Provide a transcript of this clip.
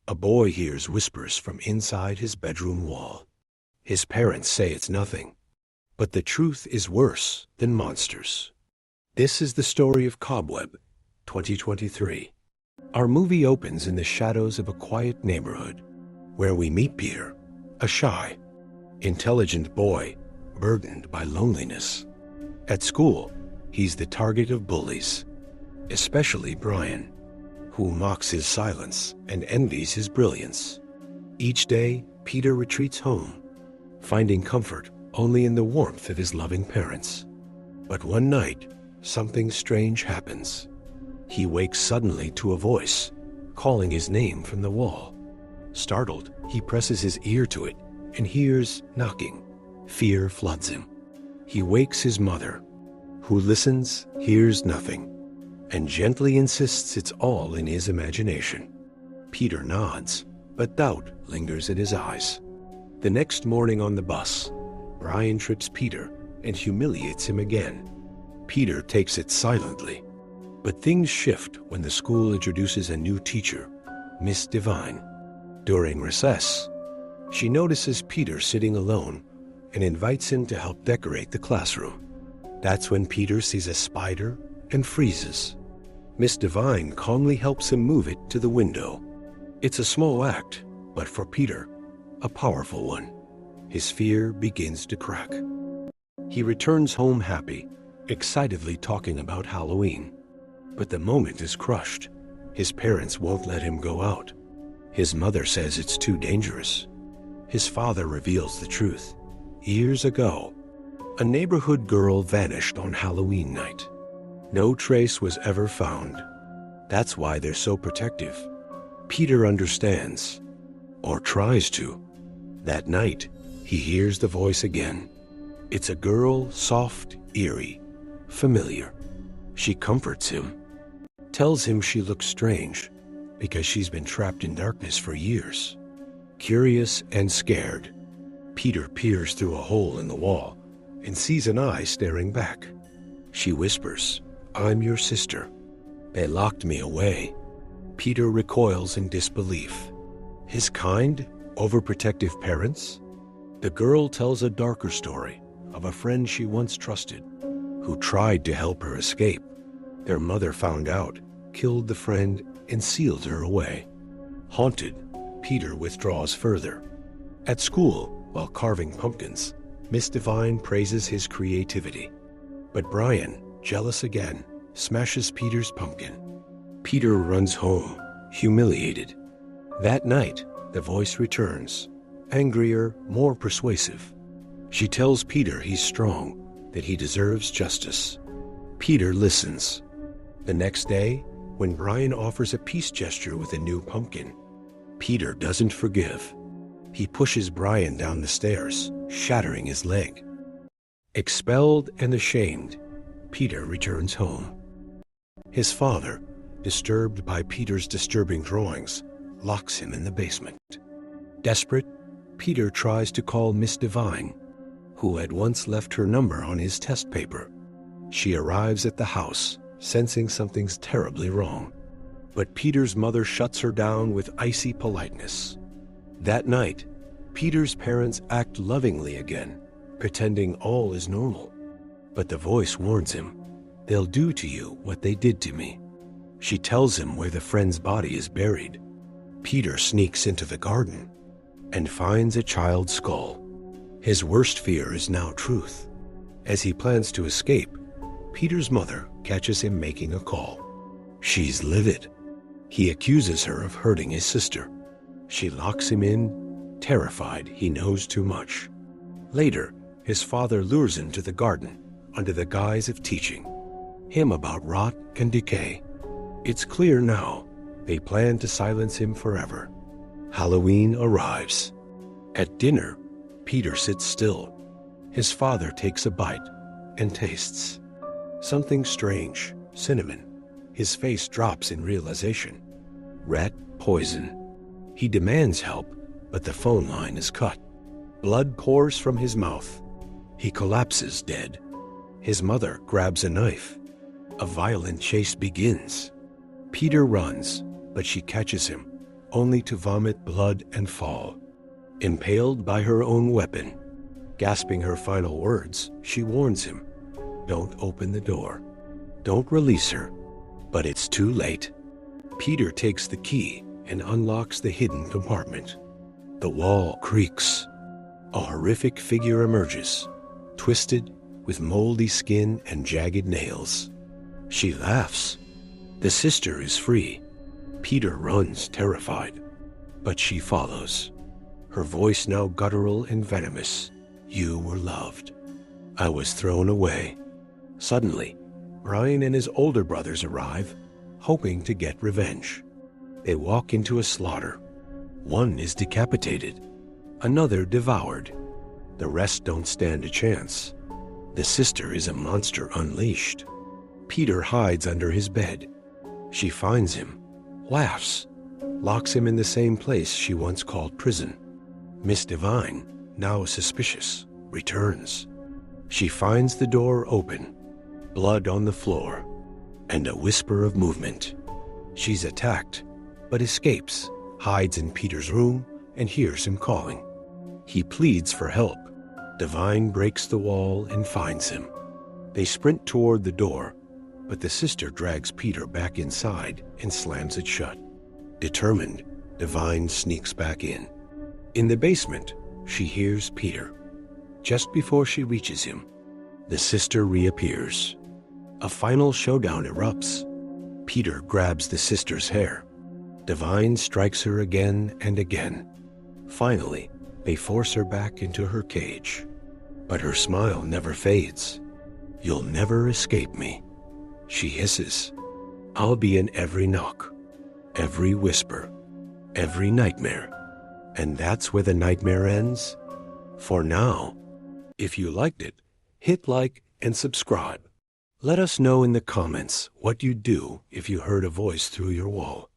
A boy hears whispers from inside his bedroom wall. His parents say it's nothing, but the truth is worse than monsters. This is the story of Cobweb, 2023. Our movie opens in the shadows of a quiet neighborhood, where we meet Peter, a shy, intelligent boy burdened by loneliness. At school, he's the target of bullies, especially Brian, who mocks his silence and envies his brilliance. Each day, Peter retreats home, finding comfort only in the warmth of his loving parents. But one night, something strange happens. He wakes suddenly to a voice calling his name from the wall. Startled, he presses his ear to it and hears knocking. Fear floods him. He wakes his mother, who listens, hears nothing, and gently insists it's all in his imagination. Peter nods, but doubt lingers in his eyes. The next morning on the bus, Brian trips Peter and humiliates him again. Peter takes it silently, but things shift when the school introduces a new teacher, Miss Divine. During recess, she notices Peter sitting alone and invites him to help decorate the classroom. That's when Peter sees a spider and freezes. Miss Divine calmly helps him move it to the window. It's a small act, but for Peter, a powerful one. His fear begins to crack. He returns home happy, excitedly talking about Halloween. But the moment is crushed. His parents won't let him go out. His mother says it's too dangerous. His father reveals the truth. Years ago, a neighborhood girl vanished on Halloween night. No trace was ever found. That's why they're so protective. Peter understands, or tries to. That night, he hears the voice again. It's a girl, soft, eerie, familiar. She comforts him, tells him she looks strange because she's been trapped in darkness for years. Curious and scared, Peter peers through a hole in the wall and sees an eye staring back. She whispers, "I'm your sister. They locked me away." Peter recoils in disbelief. His kind, overprotective parents? The girl tells a darker story of a friend she once trusted, who tried to help her escape. Their mother found out, killed the friend, and sealed her away. Haunted, Peter withdraws further. At school, while carving pumpkins, Miss Divine praises his creativity. But Brian, jealous again, smashes Peter's pumpkin. Peter runs home, humiliated. That night, the voice returns, angrier, more persuasive. She tells Peter he's strong, that he deserves justice. Peter listens. The next day, when Brian offers a peace gesture with a new pumpkin, Peter doesn't forgive. He pushes Brian down the stairs, shattering his leg. Expelled and ashamed, Peter returns home. His father, disturbed by Peter's disturbing drawings, locks him in the basement. Desperate, Peter tries to call Miss Divine, who had once left her number on his test paper. She arrives at the house, sensing something's terribly wrong. But Peter's mother shuts her down with icy politeness. That night, Peter's parents act lovingly again, pretending all is normal. But the voice warns him, "They'll do to you what they did to me." She tells him where the friend's body is buried. Peter sneaks into the garden and finds a child's skull. His worst fear is now truth. As he plans to escape, Peter's mother catches him making a call. She's livid. He accuses her of hurting his sister. She locks him in, terrified he knows too much. Later, his father lures him to the garden under the guise of teaching him about rot and decay. It's clear now they plan to silence him forever. Halloween arrives. At dinner, Peter sits still. His father takes a bite and tastes. Something strange, cinnamon. His face drops in realization. Rat poison. He demands help, but the phone line is cut. Blood pours from his mouth. He collapses dead. His mother grabs a knife. A violent chase begins. Peter runs, but she catches him, only to vomit blood and fall, impaled by her own weapon. Gasping her final words, she warns him, "Don't open the door. Don't release her." But it's too late. Peter takes the key and unlocks the hidden compartment. The wall creaks. A horrific figure emerges, twisted, with moldy skin and jagged nails. She laughs. The sister is free. Peter runs, terrified, but she follows. Her voice now guttural and venomous. "You were loved. I was thrown away." Suddenly, Brian and his older brothers arrive, hoping to get revenge. They walk into a slaughter. One is decapitated, another devoured. The rest don't stand a chance. The sister is a monster unleashed. Peter hides under his bed. She finds him, laughs, locks him in the same place she once called prison. Miss Divine, now suspicious, returns. She finds the door open, blood on the floor, and a whisper of movement. She's attacked, but escapes, hides in Peter's room, and hears him calling. He pleads for help. Divine breaks the wall and finds him. They sprint toward the door, but the sister drags Peter back inside and slams it shut. Determined, Divine sneaks back in. In the basement, she hears Peter. Just before she reaches him, the sister reappears. A final showdown erupts. Peter grabs the sister's hair. Divine strikes her again and again. Finally, they force her back into her cage. But her smile never fades. "You'll never escape me," she hisses. "I'll be in every knock, every whisper, every nightmare." And that's where the nightmare ends. For now. If you liked it, hit like and subscribe. Let us know in the comments what you'd do if you heard a voice through your wall.